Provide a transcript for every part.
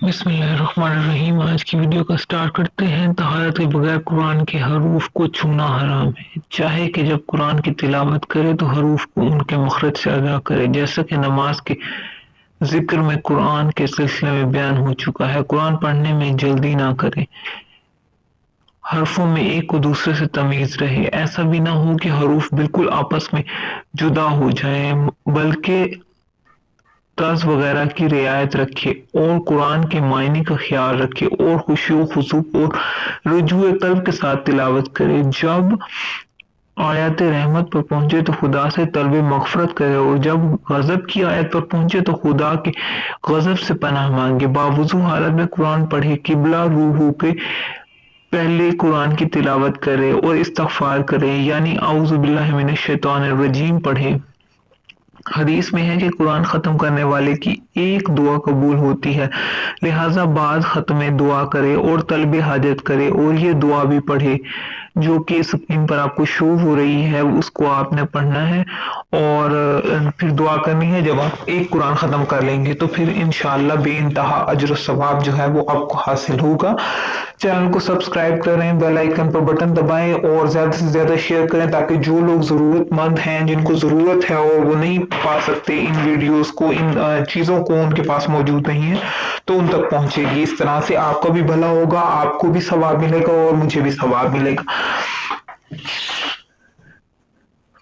بسم اللہ الرحمن الرحیم۔ آج کی ویڈیو کا سٹارٹ کرتے ہیں۔ طہارت کے بغیر قرآن کے حروف کو چھونا حرام ہے، چاہے کہ جب قرآن کی تلاوت کرے تو حروف کو ان کے مخرج سے ادا کرے، جیسا کہ نماز کے ذکر میں قرآن کے سلسلے میں بیان ہو چکا ہے۔ قرآن پڑھنے میں جلدی نہ کرے، حرفوں میں ایک کو دوسرے سے تمیز رہے، ایسا بھی نہ ہو کہ حروف بالکل آپس میں جدا ہو جائیں، بلکہ طرز وغیرہ کی رعایت رکھے اور قرآن کے معنی کا خیال رکھے اور خشوع و خضوع اور رجوع قلب کے ساتھ تلاوت کرے۔ جب آیت رحمت پر پہنچے تو خدا سے طلب مغفرت کرے اور جب غضب کی آیت پر پہنچے تو خدا کے غضب سے پناہ مانگے۔ باوضو حالت میں قرآن پڑھے، قبلہ روح ہو کے پہلے قرآن کی تلاوت کرے اور استغفار کرے، یعنی اعوذ باللہ من الشیطان الرجیم پڑھے۔ حدیث میں ہے کہ قرآن ختم کرنے والے کی ایک دعا قبول ہوتی ہے، لہٰذا بعد ختم دعا کرے اور طلب حاجت کرے اور یہ دعا بھی پڑھے جو کہ اسکرین پر آپ کو شو ہو رہی ہے، اس کو آپ نے پڑھنا ہے اور پھر دعا کرنی ہے۔ جب آپ ایک قرآن ختم کر لیں گے تو پھر انشاءاللہ بے انتہا اجر و ثواب جو ہے وہ آپ کو حاصل ہوگا۔ چینل کو سبسکرائب کریں، بیل آئیکن پر بٹن دبائیں اور زیادہ سے زیادہ شیئر کریں تاکہ جو لوگ ضرورت مند ہیں، جن کو ضرورت ہے اور وہ نہیں پا سکتے ان ویڈیوز کو، ان چیزوں کو ان کے پاس موجود نہیں ہے، تو ان تک پہنچے گی۔ اس طرح سے آپ کا بھی بھلا ہوگا، آپ کو بھی ثواب ملے گا اور مجھے بھی ثواب ملے گا۔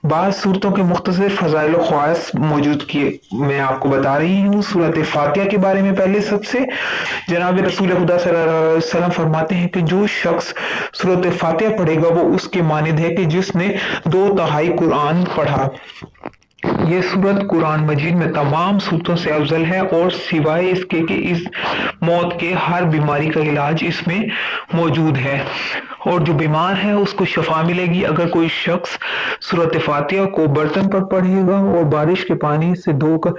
بعض صورتوں کے مختصر فضائل و خواص موجود کیے میں آپ کو بتا رہی ہوں۔ سورۃ فاتحہ کے بارے میں پہلے سب سے جناب رسول خدا صلی اللہ علیہ وسلم فرماتے ہیں کہ جو شخص سورۃ فاتحہ پڑھے گا وہ اس کے مانند ہے کہ جس نے 2/3 قرآن پڑھا۔ یہ سورت قرآن مجید میں تمام صورتوں سے افضل ہے اور سوائے اس کے کہ اس موت کے ہر بیماری کا علاج اس میں موجود ہے اور جو بیمار ہے اس کو شفا ملے گی۔ اگر کوئی شخص سورۃ فاتحہ کو برتن پر پڑھے گا اور بارش کے پانی سے دھو کر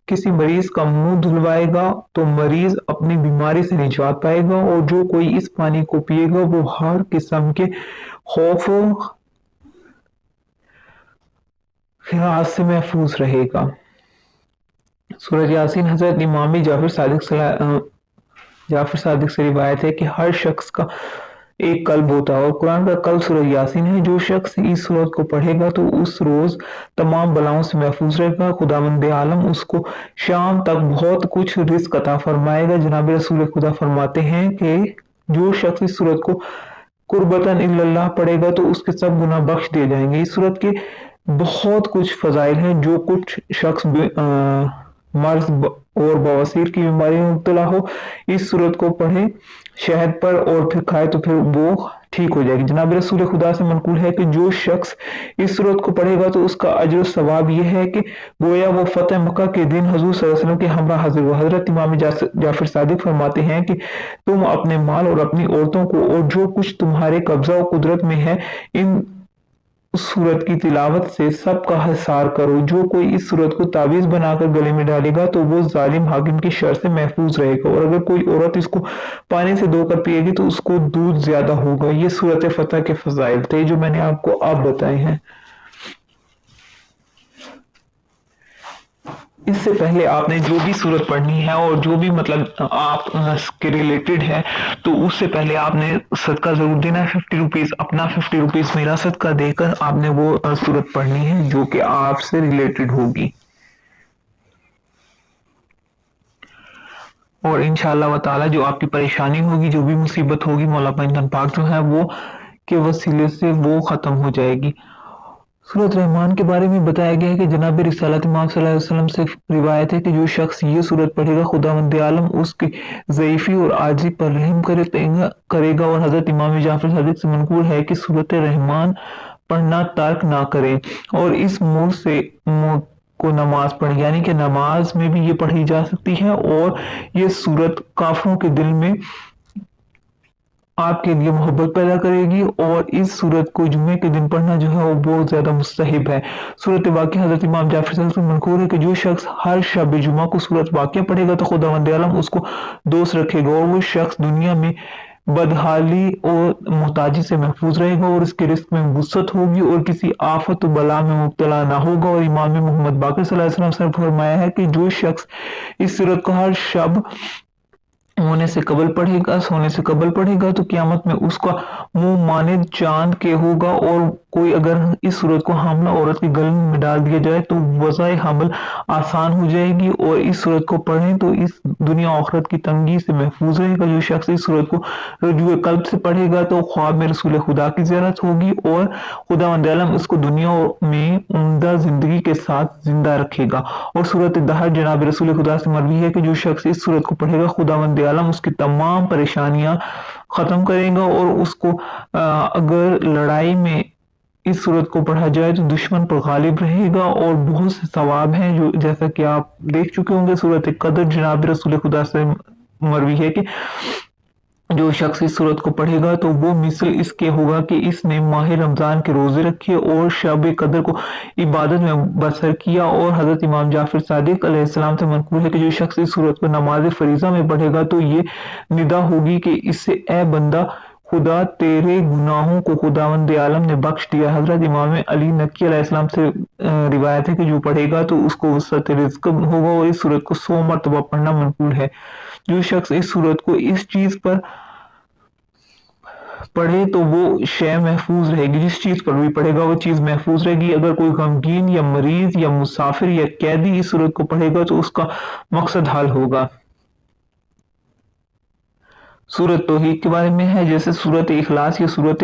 کسی مریض کا منہ دھلوائے گا تو مریض اپنی بیماری سے نجات پائے گا، اور جو کوئی اس پانی کو پیے گا وہ ہر قسم کے خوف و خراش سے محفوظ رہے گا۔ سورۃ یاسین حضرت امام جعفر صادق سے روایت ہے کہ ہر شخص کا ایک قلب ہوتا ہے اور قرآن کا قلب سورۃ یاسین ہے۔ جو شخص اس سورت کو پڑھے گا تو اس روز تمام بلاؤں سے محفوظ رہے گا۔ خداوند عالم اس کو شام تک بہت کچھ رزق عطا فرمائے گا۔ جناب رسول خدا فرماتے ہیں کہ جو شخص اس سورت کو قربتاً الی اللہ پڑھے گا تو اس کے سب گناہ بخش دیے جائیں گے۔ اس سورت کے بہت کچھ فضائل ہیں۔ جو کچھ شخص مرض اور بواسیر کی بیماری میں مبتلا ہو اس سورت کو پڑھے شہد پر اور پھر کھائے تو پھر وہ ٹھیک ہو جائے گی۔ جناب رسول خدا سے منقول ہے کہ جو شخص اس سورت کو پڑھے گا تو اس کا اجر و ثواب یہ ہے کہ گویا وہ فتح مکہ کے دن حضور صلی اللہ علیہ وسلم کے ہمراہ حاضر ہوا۔ حضرت امام جعفر صادق فرماتے ہیں کہ تم اپنے مال اور اپنی عورتوں کو اور جو کچھ تمہارے قبضہ و قدرت میں ہے ان سورت کی تلاوت سے سب کا حصار کرو۔ جو کوئی اس سورت کو تعویذ بنا کر گلے میں ڈالے گا تو وہ ظالم حاکم کی شر سے محفوظ رہے گا، اور اگر کوئی عورت اس کو پانی سے دھو کر پیے گی تو اس کو دودھ زیادہ ہوگا۔ یہ سورت فتح کے فضائل تھے جو میں نے آپ کو اب بتائے ہیں۔ اس سے پہلے آپ نے جو بھی صورت پڑھنی ہے اور جو بھی مطلب آپ کے ریلیٹڈ ہے تو اس سے پہلے آپ نے صدقہ ضرور دینا ہے 50 روپیز، اپنا 50 روپیز میرا صدقہ دے کر آپ نے وہ صورت پڑھنی ہے جو کہ آپ سے ریلیٹڈ ہوگی، اور انشاءاللہ تعالی جو آپ کی پریشانی ہوگی، جو بھی مصیبت ہوگی، مولا پاک جو ہے وہ کے وسیلے سے وہ ختم ہو جائے گی۔ سورۃ رحمان کے بارے میں بتایا گیا ہے کہ جناب رسالت امام صلی اللہ علیہ وسلم سے روایت ہے کہ جو شخص یہ سورت پڑھے گا خداوند عالم اس کی ضعیفی اور عاجزی پر رحم کرے گا، اور حضرت امام جعفر صادق سے منقول ہے کہ سورۃ رحمان پڑھنا ترک نہ کریں اور اس ملک سے کو نماز پڑھیں، یعنی کہ نماز میں بھی یہ پڑھی جا سکتی ہے، اور یہ سورت کافروں کے دل میں آپ کے لیے محبت پیدا کرے گی، اور اس سورت کو جمعے کے دن پڑھنا جو ہے وہ بہت زیادہ مستحب ہے۔ سورت واقعہ حضرت امام جعفر صادق سے منقول ہے کہ جو شخص ہر شب جمعہ کو سورت واقعہ پڑھے گا تو خداوند عالم اس کو دوست رکھے گا، اور وہ شخص دنیا میں بدحالی اور محتاجی سے محفوظ رہے گا، اور اس کے رزق میں وسعت ہوگی اور کسی آفت و بلا میں مبتلا نہ ہوگا۔ اور امام محمد باقر صلی اللہ علیہ وسلم سے فرمایا ہے کہ جو شخص اس سورت کو ہر شب ہونے سے قبل پڑھے گا، سونے سے قبل پڑھے گا تو قیامت میں اس کا منہ مانند چاند کے ہوگا، اور کوئی اگر اس صورت کو حاملہ عورت کے گلے میں ڈال دیا جائے تو وضع حمل آسان ہو جائے گی، اور اس صورت کو پڑھیں تو اس دنیا آخرت کی تنگی سے محفوظ رہے گا۔ جو شخص اس صورت کو رجوع قلب سے پڑھے گا تو خواب میں رسول خدا کی زیارت ہوگی، اور خداوند عالم اس کو دنیا میں عمدہ زندگی کے ساتھ زندہ رکھے گا۔ اور صورت دہر جناب رسول خدا سے مروی ہے کہ جو شخص اس صورت کو پڑھے گا خداوند عالم اس کی تمام پریشانیاں ختم کرے گا، اور اس کو اگر لڑائی میں اس صورت کو پڑھا جائے تو دشمن پر غالب رہے گا، اور بہت سے ثواب ہیں جو جیسا کہ آپ دیکھ چکے ہوں گے۔ صورت قدر جناب رسول خدا سے مروی ہے کہ جو شخص اس صورت کو پڑھے گا تو وہ مثل اس کے ہوگا کہ اس نے ماہ رمضان کے روزے رکھے اور شب قدر کو عبادت میں بسر کیا۔ اور حضرت امام جعفر صادق علیہ السلام سے منقول ہے کہ جو شخص اس صورت کو نماز فریضہ میں پڑھے گا تو یہ ندا ہوگی کہ اس سے اے بندہ خدا تیرے گناہوں کو خداوند عالم نے بخش دیا۔ حضرت امام علی نقی علیہ السلام سے روایت ہے کہ جو پڑھے گا تو اس کو وسعت رزق ہوگا، اور اس صورت کو 100 مرتبہ پڑھنا منقول ہے۔ جو شخص اس صورت کو اس چیز پر پڑھے تو وہ شے محفوظ رہے گی، جس چیز پر بھی پڑھے گا وہ چیز محفوظ رہے گی۔ اگر کوئی غمگین یا مریض یا مسافر یا قیدی اس صورت کو پڑھے گا تو اس کا مقصد حل ہوگا۔ سورت توحید کے بارے میں ہے، جیسے سورت اخلاص یا سورت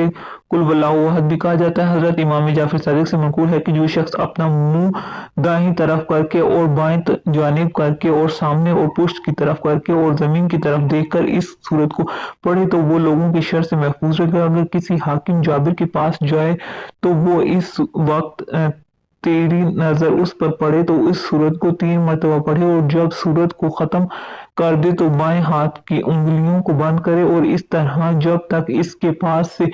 قل واللہ احد بھی کہا جاتا ہے۔ حضرت امام جعفر صادق سے منقول ہے کہ جو شخص اپنا منہ دائیں طرف کر کے اور بائیں جانب کر کے اور سامنے اور پشت کی طرف کر کے اور زمین کی طرف دیکھ کر اس سورت کو پڑھے تو وہ لوگوں کی شر سے محفوظ رہے گا۔ اگر کسی حاکم جابر کے پاس جائے تو وہ اس وقت تیری نظر اس پر پڑے تو اس سورت کو 3 مرتبہ پڑھے، اور جب سورت کو ختم کر دے تو بائیں ہاتھ کی انگلیوں کو بند کرے اور اس طرح جب تک اس کے پاس سے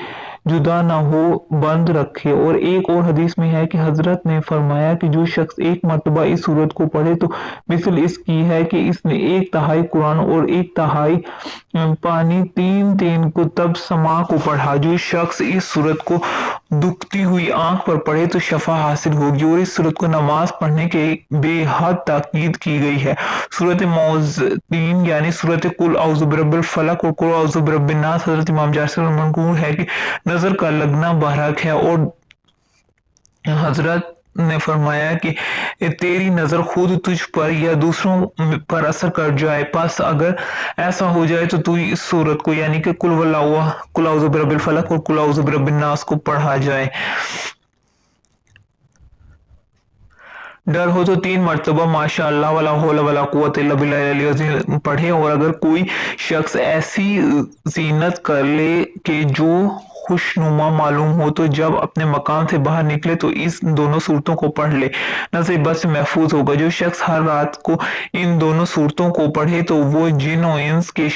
جدا نہ ہو بند رکھے۔ اور ایک اور حدیث میں ہے کہ حضرت نے فرمایا کہ جو شخص 1 مرتبہ اس سورت کو پڑھے تو مثل اس کی ہے کہ اس نے 1/3 قرآن اور 1/3 پانی 3 کتب سما کو پڑھا۔ جو شخص اس سورت کو دکھتی ہوئی آنکھ پر پڑھے تو شفا حاصل ہوگی، اور اس سورت کو نماز پڑھنے کے بے حد تاکید کی گئی ہے۔ سورت معوذتین یعنی سورت قل اعوذ برب الفلق اور قل اعوذ برب الناس حضرت امام جعفر سے منقول ہے کہ نظر کا لگنا بہرحق ہے، اور حضرت نے فرمایا کہ تیری نظر خود تجھ پر یا دوسروں پر اثر کر جائے، پس اگر ایسا ہو جائے تو اس سورت کو یعنی کہ قل اعوذ برب الفلق اور قل اعوذ برب الناس کو پڑھا جائے۔ ڈر ہو تو 3 مرتبہ ماشاء اللہ ولا حول ولا قوت الا باللہ العلی العظیم پڑھے، اور اگر کوئی شخص ایسی زینت کر لے کہ جو خوشنما معلوم ہو تو جب اپنے مقام سے باہر نکلے تو اس دونوں صورتوں کو پڑھ لے، نظر بد سے محفوظ ہوگا۔ جو شخص ہر رات کو ان دونوں صورتوں کو پڑھے تو وہ جن و انس کے